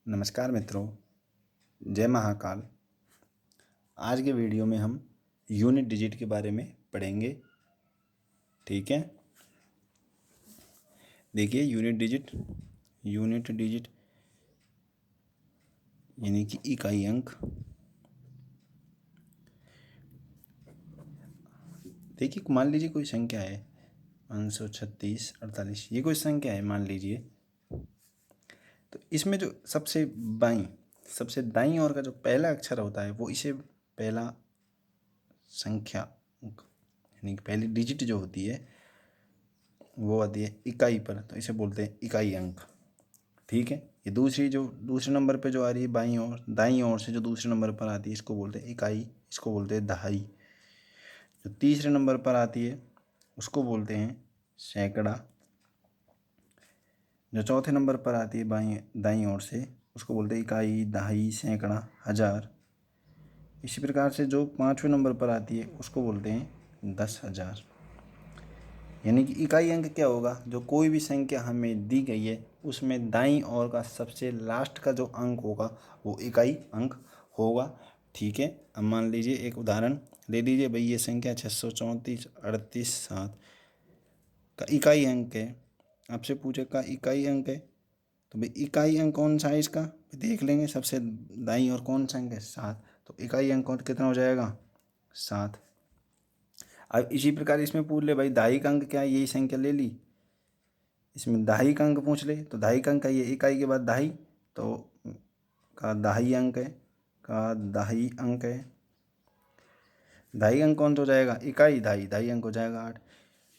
नमस्कार मित्रों, जय महाकाल। आज के वीडियो में हम यूनिट डिजिट के बारे में पढ़ेंगे। ठीक है, देखिए यूनिट डिजिट यानी कि इकाई अंक। देखिए मान लीजिए कोई संख्या है 536, 48, ये कोई संख्या है मान लीजिए। तो इसमें जो सबसे दाईं ओर का जो पहला अक्षर होता है वो इसे पहला संख्या यानी कि पहली डिजिट जो होती है वो आती है इकाई पर, तो इसे बोलते हैं इकाई अंक। ठीक है, ये दूसरे नंबर पे जो आ रही है दाईं ओर से जो दूसरे नंबर पर आती है इसको बोलते हैं इकाई, इसको बोलते हैं दहाई। जो तीसरे नंबर पर आती है उसको बोलते हैं सैकड़ा। जो चौथे नंबर पर आती है दाईं ओर से उसको बोलते हैं इकाई, दहाई, सैकड़ा, हजार। इसी प्रकार से जो पाँचवें नंबर पर आती है उसको बोलते हैं 10,000। यानी कि इकाई अंक क्या होगा, जो कोई भी संख्या हमें दी गई है उसमें दाईं ओर का सबसे लास्ट का जो अंक होगा वो इकाई अंक होगा। ठीक है, अब मान लीजिए एक उदाहरण ले लीजिए। भाई ये संख्या 634, 38, 7 का इकाई अंक है। आपसे पूछे का इकाई अंक है, तो भाई इकाई अंक कौन सा है इसका देख लेंगे। सबसे दाईं ओर कौन सा अंक है, 7, तो इकाई अंक कितना हो जाएगा, 7। अब इसी प्रकार इसमें पूछ ले भाई दहाई का अंक क्या है, यही संख्या ले ली। इसमें दहाई का अंक पूछ ले तो दहाई का अंक है ये इकाई के बाद दहाई, तो का दहाई अंक है, दहाई अंक है। दहाई अंक कौन सा हो जाएगा, इकाई, दहाई अंक हो जाएगा 8।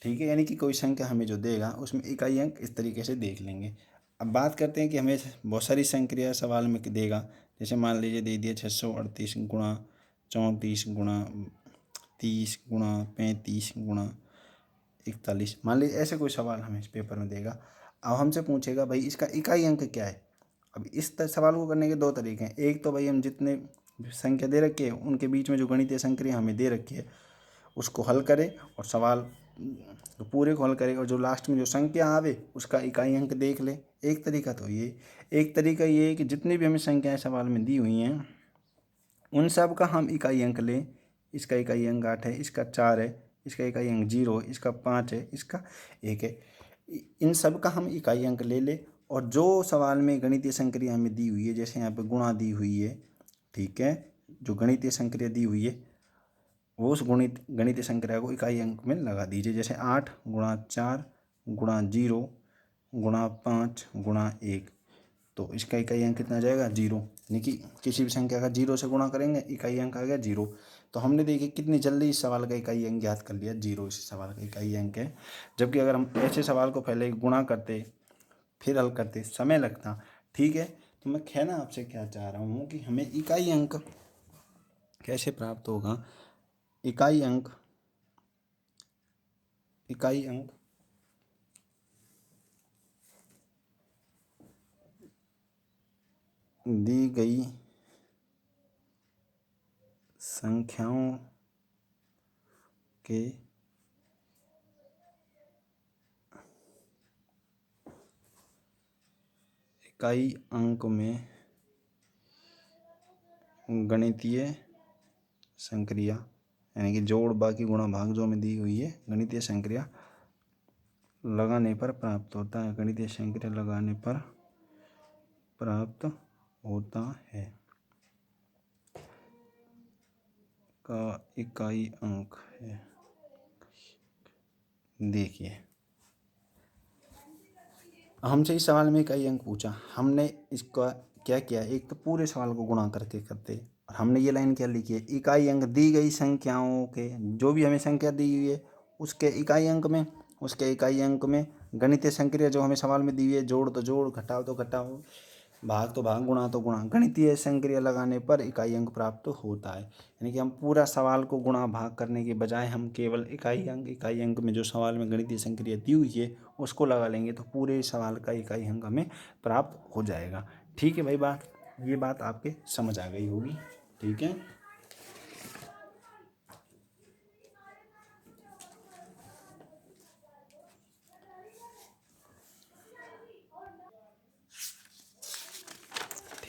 ठीक है, यानी कि कोई संख्या हमें जो देगा उसमें इकाई अंक इस तरीके से देख लेंगे। अब बात करते हैं कि हमें बहुत सारी संख्या सवाल में देगा। जैसे मान लीजिए दे दिया 638 गुणा 34 गुणा 30 गुणा 35 गुणा 41, मान लीजिए ऐसे कोई सवाल हमें इस पेपर में देगा। अब हमसे पूछेगा भाई इसका इकाई अंक क्या है। अब इस सवाल को करने के दो तरीके हैं। एक तो भाई हम जितने संख्या दे रखी है उनके बीच में जो गणितीय संक्रिया हमें दे रखी है उसको हल करें और सवाल तो पूरे को हल करें, और जो लास्ट में जो संख्या आवे उसका इकाई अंक देख ले। एक तरीका तो ये। एक तरीका ये है कि जितनी भी हमें संख्याएं सवाल में दी हुई हैं उन सब का हम इकाई अंक लें। इसका इकाई अंक 8 है, इसका 4 है, इसका इकाई अंक 0 है, इसका 5 है, इसका 1 है। इन सब का हम इकाई अंक ले ले, और जो सवाल में गणितीय संक्रिया हमें दी हुई है, जैसे यहाँ पे गुणा दी हुई है, ठीक है, जो गणितीय संक्रिया दी हुई है वो उस गणितीय संक्रिया को इकाई अंक में लगा दीजिए। जैसे 8 गुणा 4 गुणा 0 गुणा 5 गुणा 1, तो इसका इकाई अंक कितना जाएगा, 0। यानी कि किसी भी संख्या का 0 से गुणा करेंगे इकाई अंक आ गया 0। तो हमने देखिए कितनी जल्दी इस सवाल का इकाई अंक याद कर लिया, 0 इस सवाल का इकाई अंक है। जबकि अगर हम ऐसे सवाल को पहले गुणा करते फिर हल करते समय लगता। ठीक है, तो मैं कहना आपसे क्या चाह रहा हूँ कि हमें इकाई अंक कैसे प्राप्त होगा। इकाई अंक दी गई संख्याओं के इकाई अंक में गणितीय संक्रिया यानी कि जोड़ बाकी गुणा भाग जो हमें दी हुई है गणितीय संक्रिया लगाने पर प्राप्त होता है। गणितीय संक्रिया लगाने पर प्राप्त होता है का इकाई अंक है। देखिए हमसे इस सवाल में इकाई अंक पूछा, हमने इसका क्या किया, एक तो पूरे सवाल को गुणा करके करते, और हमने ये लाइन क्या लिखी है, इकाई अंक दी गई संख्याओं के, जो भी हमें संख्या दी हुई है उसके इकाई अंक में गणितीय संक्रिया जो हमें सवाल में दी हुई है, जोड़ तो जोड़, घटाओ तो घटाओ, भाग तो भाग, गुणा तो गुणा, गणितीय संक्रिया लगाने पर इकाई अंक प्राप्त होता है। यानी कि हम पूरा सवाल को गुणा भाग करने के बजाय हम केवल इकाई अंक में जो सवाल में गणितीय संक्रिया दी हुई है उसको लगा लेंगे तो पूरे सवाल का इकाई अंक हमें प्राप्त हो जाएगा। ठीक है भाई, ये बात आपके समझ आ गई होगी। ठीक है,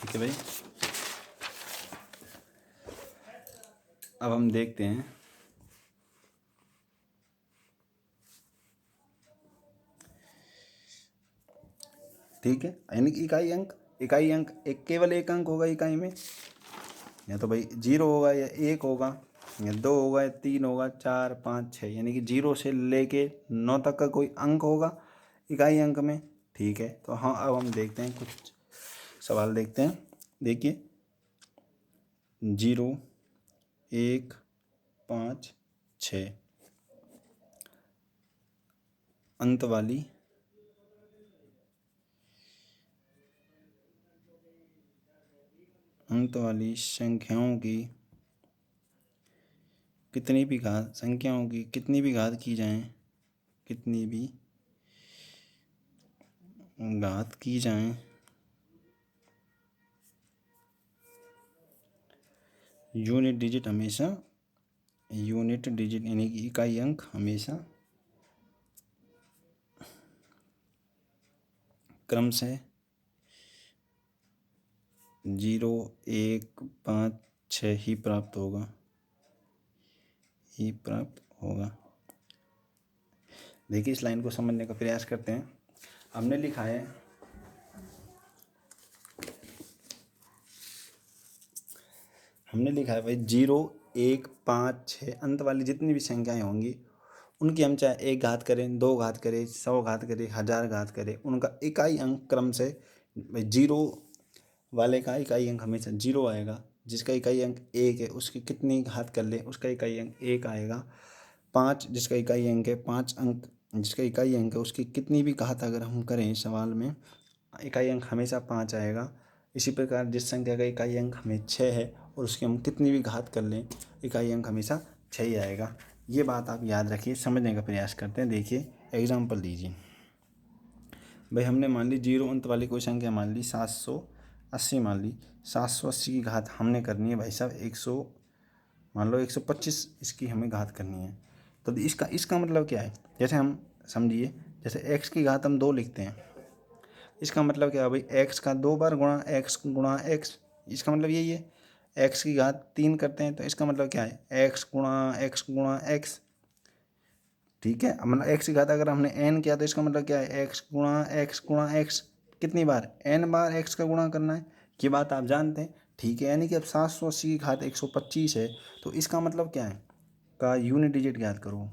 ठीक है भाई, अब हम देखते हैं ठीक है, यानी कि इकाई अंक एक केवल एक अंक होगा इकाई में, या तो भाई 0 होगा या 1 होगा या 2 होगा या 3 होगा 4 5 6, यानी कि 0 से लेके 9 तक का कोई अंक होगा इकाई अंक में। ठीक है, तो हाँ अब हम देखते हैं कुछ सवाल देखते हैं। देखिए 0 1 5 6 अंत वाली संख्याओं की कितनी भी घात की जाए, कितनी भी घात की जाए, यूनिट डिजिट यानी कि इकाई अंक हमेशा क्रम से 0 1 5 6 ही प्राप्त होगा। देखिए इस लाइन को समझने का प्रयास करते हैं। हमने लिखा है भाई 0 1 5 6 अंत वाली जितनी भी संख्याएं होंगी उनकी हम चाहे 1 घात करें, 2 घात करें, 100 घात करें, 1000 घात करें, उनका इकाई अंक क्रम से भाई 0 वाले का इकाई अंक हमेशा 0 आएगा। जिसका इकाई अंक 1 है उसकी कितनी घात कर ले उसका इकाई अंक 1 आएगा। 5 जिसका इकाई अंक है 5 अंक जिसका इकाई अंक है उसकी कितनी भी घात अगर हम करें सवाल में इकाई अंक हमेशा 5 आएगा। इसी प्रकार जिस संख्या का इकाई अंक हमें 6 है और उसकी हम कितनी भी घात कर लें इकाई अंक हमेशा 6 ही आएगा। ये बात आप याद रखिए, समझने का प्रयास करते हैं। देखिए एग्जाम्पल दीजिए भाई, हमने मान ली 0 अंत वाली कोई संख्या मान ली 780, मान ली 780 की घात हमने करनी है भाई साहब 100, मान लो 125 इसकी हमें घात करनी है। तो इसका मतलब क्या है, जैसे हम समझिए जैसे x की घात हम 2 लिखते हैं, इसका मतलब क्या है भाई x का 2 बार गुणा x, इसका मतलब यही है। x की घात 3 करते हैं तो इसका मतलब क्या है x गुणा x। ठीक है, मतलब x की घात अगर हमने n किया तो इसका मतलब क्या है x गुणा x कितनी बार n बार x का गुणा करना है, ये बात आप जानते हैं। ठीक है, यानी कि अब 780 की घात 125 है तो इसका मतलब क्या है का यूनिट डिजिट ज्ञात करो,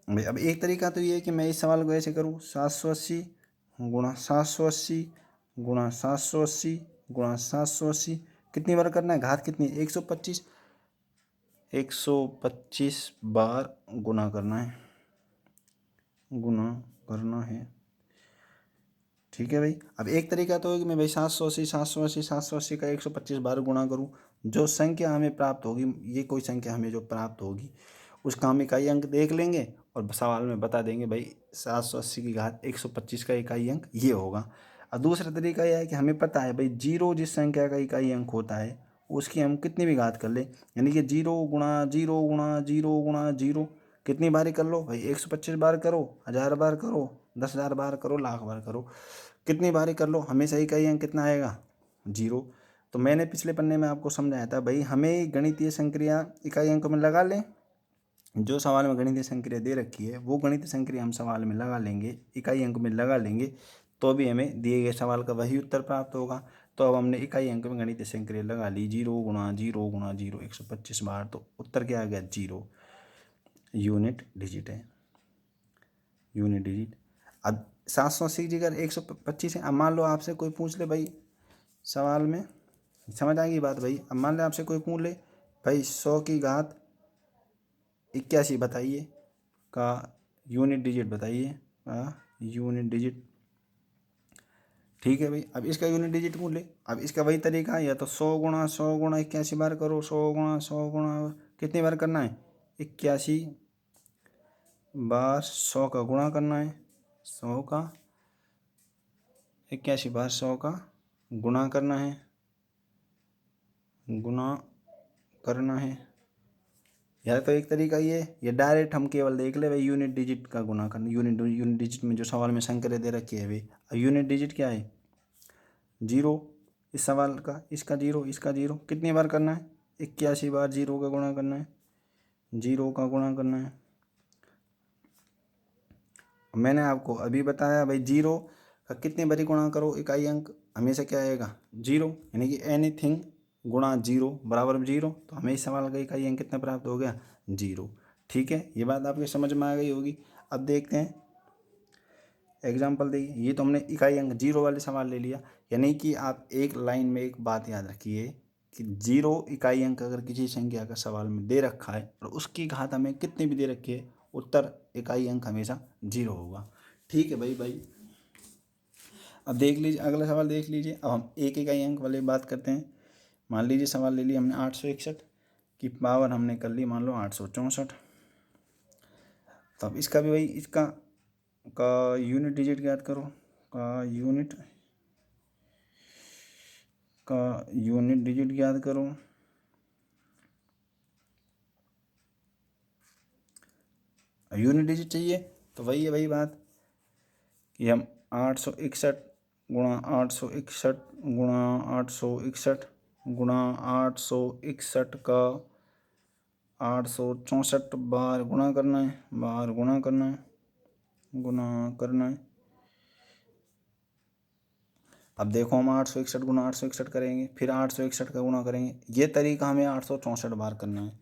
भाई अब एक तरीका तो ये है कि मैं इस सवाल को ऐसे करूँ 780 गुणा 780 गुणा 780 गुणा 780, कितनी बार करना है घात कितनी 125 बार गुणा करना है। ठीक है भाई, अब एक तरीका तो है कि मैं भाई 780 का 125 बार गुणा करूँ, जो संख्या हमें प्राप्त होगी ये कोई संख्या हमें जो प्राप्त होगी उसका हम इकाई अंक देख लेंगे और सवाल में बता देंगे भाई 780 की घात 125 का इकाई अंक ये होगा। और दूसरा तरीका यह है कि हमें पता है भाई 0 जिस संख्या का इकाई अंक होता है उसकी हम कितनी भी घात कर लें, यानी कि 0 गुणा 0 गुणा 0 गुणा 0 कितनी बारी कर लो भाई 125 बार करो, 1000 बार करो, 10,000 बार करो, लाख बार करो, कितनी बारी कर लो हमेशा इकाई अंक कितना आएगा 0। तो मैंने पिछले पन्ने में आपको समझाया था भाई हमें गणितीय संक्रिया इकाई अंक में लगा लें, जो सवाल में गणितीय संक्रिया दे रखी है वो गणितीय संक्रिया हम सवाल में लगा लेंगे, इकाई अंक में लगा लेंगे, तो भी हमें दिए गए सवाल का वही उत्तर प्राप्त होगा। तो अब हमने इकाई अंक में गणितीय संक्रिया लगा ली 0 गुणा 0 गुणा 0 125 बार, तो उत्तर क्या आ गया 0 यूनिट डिजिट है, यूनिट डिजिट। अब 780 की जगह 125 है। अब मान लो आपसे कोई पूछ ले भाई सवाल में, समझ आएगी बात भाई, अब मान ले आपसे कोई पूछ ले भाई 100 की घात 81 बताइए का यूनिट डिजिट बताइए का यूनिट डिजिट। ठीक है भाई, अब इसका यूनिट डिजिट पूछ ले। अब इसका वही तरीका है, या तो 100 गुणा 81 बार करो, 100 गुणा कितनी बार करना है 81 बार 100 का गुणा करना है, 100 का 81 बार 100 का गुणा करना है, या तो एक तरीका ये डायरेक्ट हम केवल देख ले भाई यूनिट डिजिट का गुणा करना। यूनिट डिजिट में जो सवाल में संख्या दे रखी है भाई, यूनिट डिजिट क्या है, जीरो। इस सवाल का इसका जीरो, इसका जीरो, कितनी बार करना है, 81 बार जीरो का गुणा करना है, जीरो का गुणा करना है। मैंने आपको अभी बताया भाई जीरो का कितनी बारी गुणा करो इकाई अंक हमेशा क्या आएगा, जीरो, यानी कि एनीथिंग गुणा जीरो बराबर जीरो। तो हमें इस सवाल का इकाई अंक कितना प्राप्त हो गया, जीरो। ठीक है, ये बात आपके समझ में आ गई होगी। अब देखते हैं एग्जाम्पल देखिए। ये तो हमने इकाई अंक जीरो वाले सवाल ले लिया, यानी कि आप एक लाइन में एक बात याद रखिए कि जीरो इकाई अंक अगर किसी संख्या का सवाल में दे रखा है और उसकी घात हमें कितनी भी दे रखी है, उत्तर इकाई अंक हमेशा जीरो होगा। ठीक है भाई। अब देख लीजिए अगला सवाल देख लीजिए। अब हम एक इकाई अंक वाली बात करते हैं। मान लीजिए सवाल ले लिया हमने 861 की पावर हमने कर ली मान लो 864। तो अब इसका भी भाई इसका का यूनिट डिजिट ज्ञात करो, का यूनिट डिजिट ज्ञात करो। यूनिट डिजिट चाहिए तो वही है भाई बात कि हम 861 गुणा 861 गुणा 861 गुणा 861 का 864 बार गुणा करना है, बार गुणा करना है, गुणा करना है। अब देखो हम 861 गुणा 861 करेंगे, फिर 861 का गुणा करेंगे। ये तरीका हमें 864 बार करना है।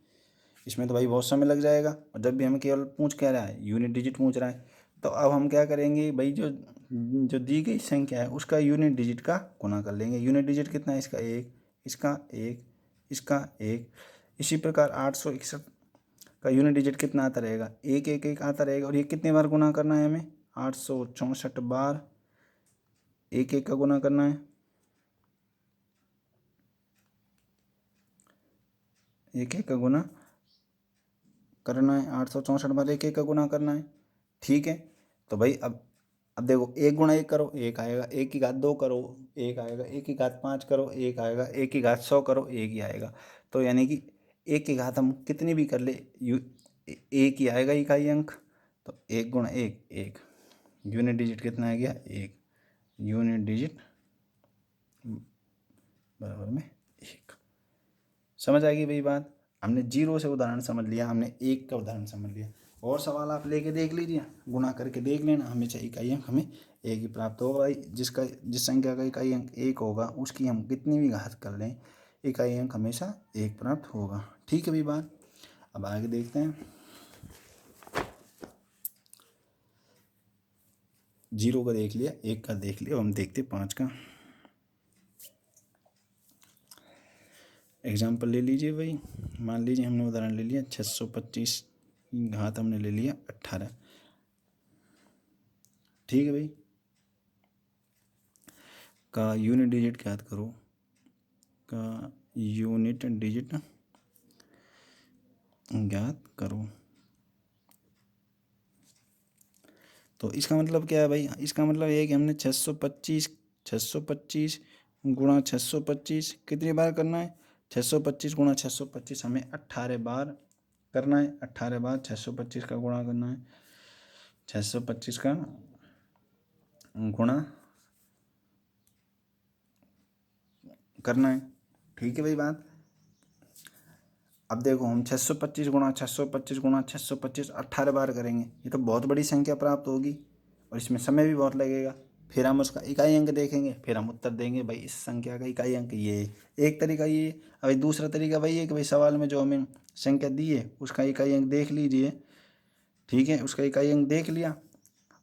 इसमें तो भाई बहुत समय लग जाएगा, और जब भी हमें केवल पूछ क्या रहा है, यूनिट डिजिट पूछ रहा है। तो अब हम क्या करेंगे भाई, जो जो दी गई संख्या है उसका यूनिट डिजिट का गुणा कर लेंगे। यूनिट डिजिट कितना है, इसका एक, इसका एक, इसका एक। इसी प्रकार 861 का यूनिट डिजिट कितना आता रहेगा, एक एक एक आता रहेगा। और ये कितने बार गुणा करना है हमें, 864 बार एक एक का गुणा करना है, एक एक का गुणा करना है, 864 बार एक एक का गुणा करना है। ठीक है, तो भाई अब देखो एक गुणा एक करो एक आएगा, एक की घात दो करो एक आएगा, एक की घात पाँच करो एक आएगा, एक की घात 100 करो एक ही आएगा। तो यानी कि एक की घात हम कितनी भी कर ले एक ही आएगा इकाई अंक। तो एक गुणा एक एक, यूनिट डिजिट कितना आ गया, एक। यूनिट डिजिट बराबर में एक। समझ आ गई भाई बात। हमने जीरो से उदाहरण समझ लिया, हमने एक का उदाहरण समझ लिया। और सवाल आप लेके देख लीजिए, गुणा करके देख लेना, हमेशा इकाई अंक हमें एक ही प्राप्त होगा भाई। जिस संख्या का इकाई अंक एक होगा उसकी हम कितनी भी घात कर लें, इकाई अंक हमेशा एक प्राप्त होगा। ठीक है भाई बात। अब आगे देखते हैं। जीरो का देख लिया, एक का देख लिया, अब हम देखते 5 का एग्जाम्पल ले लीजिए भाई। मान लीजिए हमने उदाहरण ले लिया 625 घात हमने ले लिया 18। ठीक है भाई, का यूनिट डिजिट ज्ञात करो, का यूनिट डिजिट ज्ञात करो। तो इसका मतलब क्या है भाई, इसका मतलब ये है कि हमने 625 गुणा 625 कितनी बार करना है, 625 गुणा 625 हमें 18 बार करना है। 18 बार 625 का गुणा करना है, 625 का गुणा करना है। ठीक है भाई बात। अब देखो हम 625 गुणा 625 गुणा 625 18 बार करेंगे, ये तो बहुत बड़ी संख्या प्राप्त होगी और इसमें समय भी बहुत लगेगा। फिर हम उसका इकाई अंक देखेंगे, फिर हम उत्तर देंगे भाई इस संख्या का इकाई अंक ये है। एक तरीका ये है। अभी दूसरा तरीका वही है कि भाई सवाल में जो हमें संख्या दी है उसका इकाई अंक देख लीजिए। ठीक है, उसका इकाई अंक देख लिया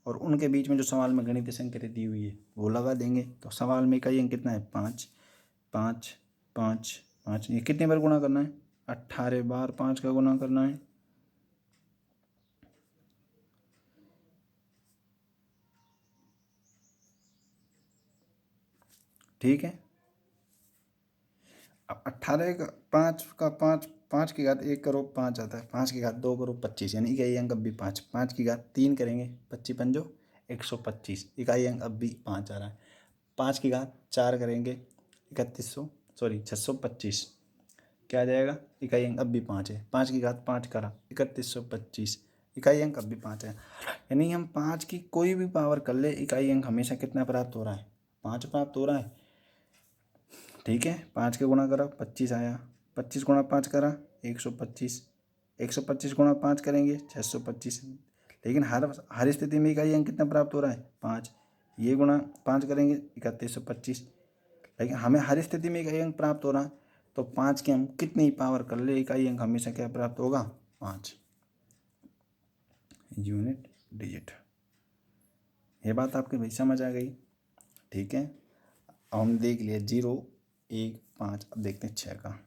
और उनके बीच में जो सवाल में गणितीय संख्या दी हुई है वो लगा देंगे। तो सवाल में इकाई अंक कितना है, 5 5 5 5। ये कितनी बार गुणा करना है, 18 बार 5 का गुणा करना है। ठीक है, अब 18 का 5 का 5, 5 की घात 1 करो 5 आता है, 5 की घात 2 करो 25, यानी इकाई अंक अब भी 5। 5 की घात 3 करेंगे, 25 पंजो 125, इकाई अंक अब भी 5 आ रहा है। 5 की घात 4 करेंगे 3100 सॉरी 625, क्या आ जाएगा, इकाई अंक अब भी 5 है, 5 की घात 5 करा 3125, इकाई अंक अब भी 5 है। यानी हम 5 की कोई भी पावर कर ले, इकाई अंक हमेशा कितना प्राप्त हो रहा है, 5 प्राप्त हो रहा है। ठीक है, 5 के गुणा करा 25 आया, 25 गुणा 5 करा 125, 125 गुणा 5 करेंगे 625। लेकिन हर स्थिति में इकाई अंक कितना प्राप्त हो रहा है, 5। ये गुणा 5 करेंगे 3125। लेकिन हमें हर स्थिति में इकाई अंक प्राप्त हो रहा है, तो 5 के हम कितनी पावर कर ले, इकाई अंक हमेशा क्या प्राप्त होगा, 5 यूनिट डिजिट। ये बात आपके भाई समझ आ गई। ठीक है, अब हम देख लिया 0, 1, 5। अब देखते हैं 6 का।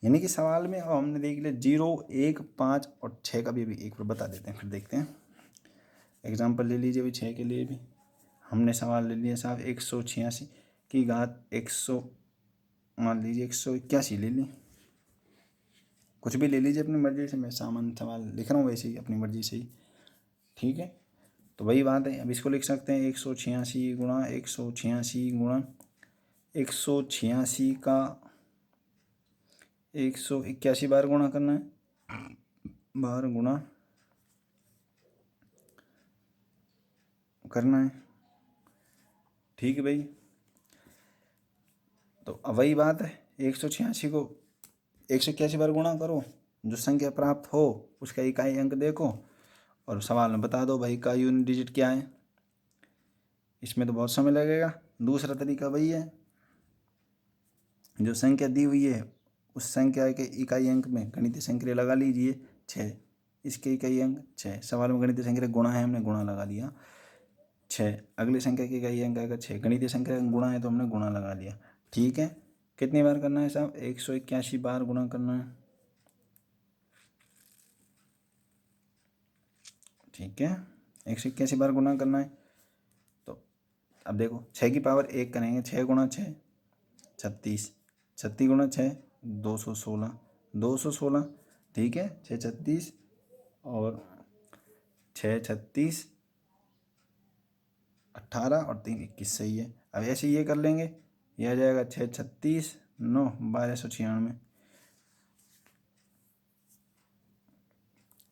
यानी कि सवाल में अब हमने देख लिया 0, 1, 5 और 6 का भी एक बार बता देते हैं, फिर देखते हैं। एग्जाम्पल ले लीजिए भी 6 के लिए भी हमने सवाल ले लिया साहब 186 की घात 100, मान लीजिए 181 ले ली, कुछ भी ले लीजिए अपनी मर्जी से, मैं सामान्य सवाल लिख रहा हूँ वैसे ही अपनी मर्जी से ही। ठीक है, तो वही बात है। अब इसको लिख सकते हैं 186 गुणा 186 गुणा 186 का 181 बार गुणा करना है, बार गुणा करना है। ठीक है भाई, तो अब वही बात है, 186 को 181 बार गुणा करो, जो संख्या प्राप्त हो उसका इकाई अंक देखो और सवाल में बता दो भाई का यूनिट डिजिट क्या है। इसमें तो बहुत समय लगेगा। दूसरा तरीका वही है, जो संख्या दी हुई है उस संख्या के इकाई अंक में गणितीय संक्रिया लगा लीजिए 6, इसके इकाई अंक 6, सवाल में गणितीय संक्रिया गुणा है, हमने गुणा लगा दिया 6, अगली संख्या के इकाई अंक आएगा 6, गणितीय संख्या गुणा है तो हमने गुणा लगा लिया। ठीक है, कितनी बार करना है साहब, 181 बार गुणा करना है। ठीक है, 181 बार गुणा करना है। तो अब देखो 6 की पावर 1 करेंगे, 6 गुणा 6 36, 36 गुणा 6 216, 216। ठीक है, 6 36 और 6 36 18 और 3 21, सही है। अब ऐसे ये कर लेंगे, ये आ जाएगा 6 36 9 1296।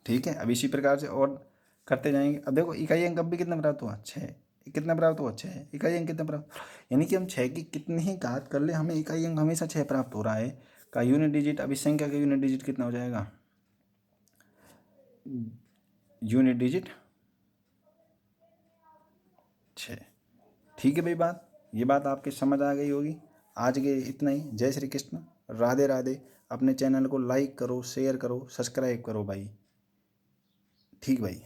ठीक है, अब इसी प्रकार से और करते जाएंगे। अब देखो इकाई अंक अब भी कितना प्राप्त हुआ, 6, कितना प्राप्त हुआ 6, इकाई अंक कितना प्राप्त, यानी कि हम 6 की कितनी ही घात कर ले हमें इकाई अंक हमेशा 6 प्राप्त हो रहा है। का यूनिट डिजिट, अब इस संख्या का यूनिट डिजिट कितना हो जाएगा, यूनिट डिजिट 6। ठीक है भाई, ये बात आपके समझ आ गई होगी। आज के इतना ही। जय श्री कृष्ण, राधे राधे। अपने चैनल को लाइक करो, शेयर करो, सब्सक्राइब करो भाई। ठीक भाई।